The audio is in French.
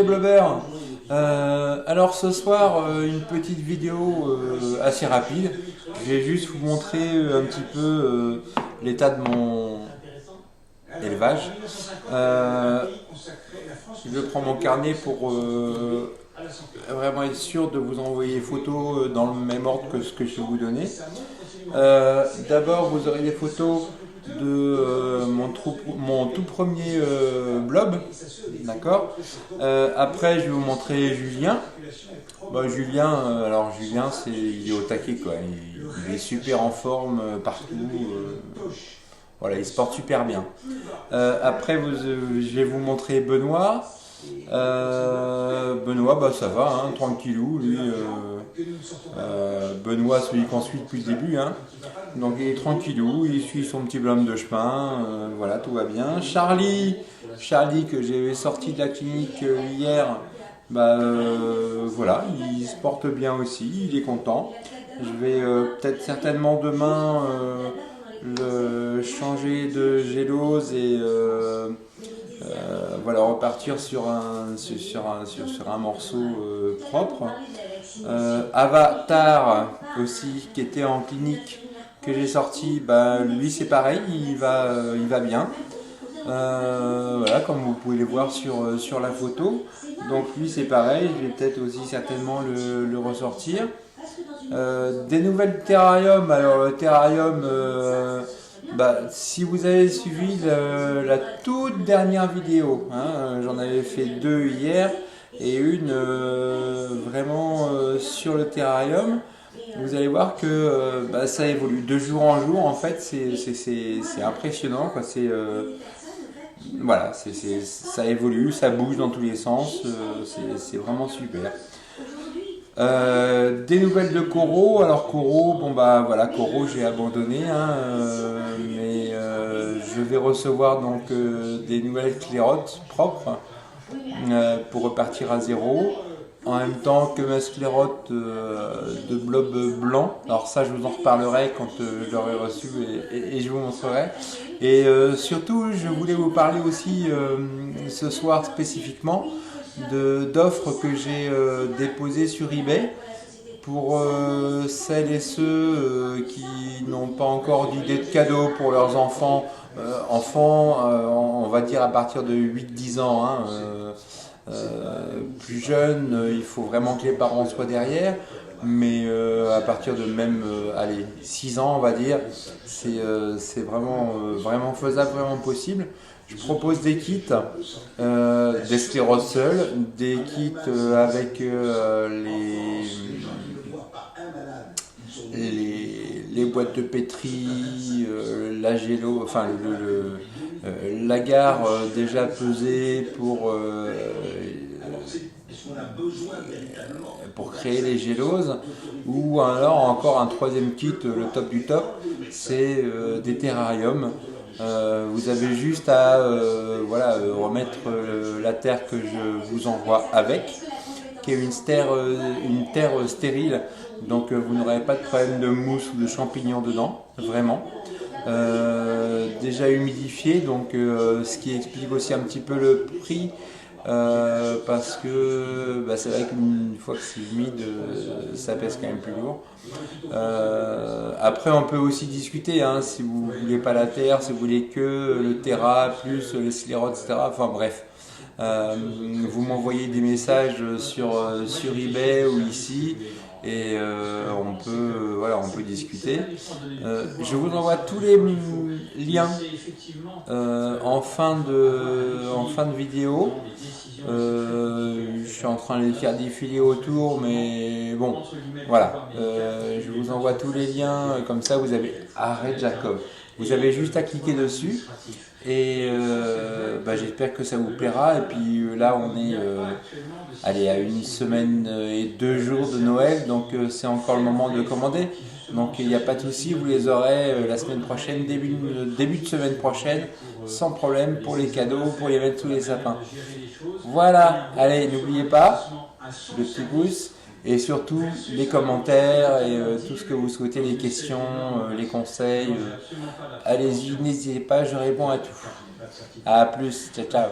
Blobber. Alors ce soir, une petite vidéo assez rapide. Je vais juste vous montrer un petit peu l'état de mon élevage. Je prends mon carnet pour vraiment être sûr de vous envoyer les photos dans le même ordre que ce que je vais vous donner. D'abord, vous aurez des photos de mon tout premier blob, d'accord. Après, je vais vous montrer Julien. Julien, alors Julien, il est au taquet quoi. Il est super en forme partout. Voilà, il se porte super bien. Après, je vais vous montrer Benoît. Benoît, ça va, hein, tranquillou. Lui, Benoît, celui qu'on suit depuis le début. Hein. Donc il est tranquillou, il suit son petit bonhomme de chemin. Voilà, tout va bien. Charlie que j'ai sorti de la clinique hier, voilà, il se porte bien aussi, il est content. Je vais peut-être certainement demain le changer de gélose et voilà, repartir sur un morceau propre. Avatar aussi, qui était en clinique, que j'ai sorti, lui c'est pareil, il va bien. Voilà, comme vous pouvez le voir sur la photo. Donc lui c'est pareil, je vais peut-être aussi certainement le ressortir. Des nouvelles du terrarium. Alors le terrarium, si vous avez suivi la toute dernière vidéo, hein, j'en avais fait 2 hier et une vraiment sur le terrarium. Vous allez voir que ça évolue de jour en jour. En fait, c'est impressionnant, quoi. Voilà, ça évolue, ça bouge dans tous les sens. C'est vraiment super. Des nouvelles de Coro. Alors Coro, voilà, Coro j'ai abandonné, hein, mais je vais recevoir donc des nouvelles sclérotes propres pour repartir à zéro. En même temps que ma sclérote de blob blanc. Alors ça, je vous en reparlerai quand je l'aurai reçu et je vous montrerai. Et surtout, je voulais vous parler aussi ce soir spécifiquement d'offres que j'ai déposées sur eBay pour celles et ceux qui n'ont pas encore d'idée de cadeau pour leurs enfants. On va dire à partir de 8-10 ans. Hein, plus jeune, il faut vraiment que les parents soient derrière, mais à partir de même 6 ans, on va dire, c'est vraiment faisable, vraiment possible. Je propose des kits, des scléroses seules, des kits avec les boîtes de pétri, la gélo, enfin l'agar déjà pesé pour créer les géloses, ou alors encore un troisième kit, le top du top, c'est des terrariums. Vous avez juste à remettre la terre que je vous envoie avec, qui est une terre stérile, donc vous n'aurez pas de problème de mousse ou de champignons dedans, vraiment. Déjà humidifié, donc ce qui explique aussi un petit peu le prix, parce que c'est vrai qu'une fois que c'est humide, ça pèse quand même plus lourd. Après, on peut aussi discuter, hein, si vous voulez pas la terre, si vous voulez que le terra plus les sclérotes, etc. Enfin bref, vous m'envoyez des messages sur eBay ou ici. Et on peut discuter. Je vous envoie tous les liens en fin de vidéo. Je suis en train de les faire défiler autour, mais bon, voilà. Je vous envoie tous les liens, comme ça vous avez Arrête Jacob. Vous avez juste à cliquer dessus et j'espère que ça vous plaira. Et puis là on est à 1 semaine et 2 jours de Noël, donc c'est encore le moment de commander. Donc il n'y a pas de souci, vous les aurez la semaine prochaine, début de semaine prochaine, sans problème pour les cadeaux, pour les mettre sous les sapins. Voilà, allez, n'oubliez pas le petit pouce. Et surtout les commentaires et tout ce que vous souhaitez, les questions, les conseils, allez-y, n'hésitez pas, je réponds à tout. À plus, ciao ciao.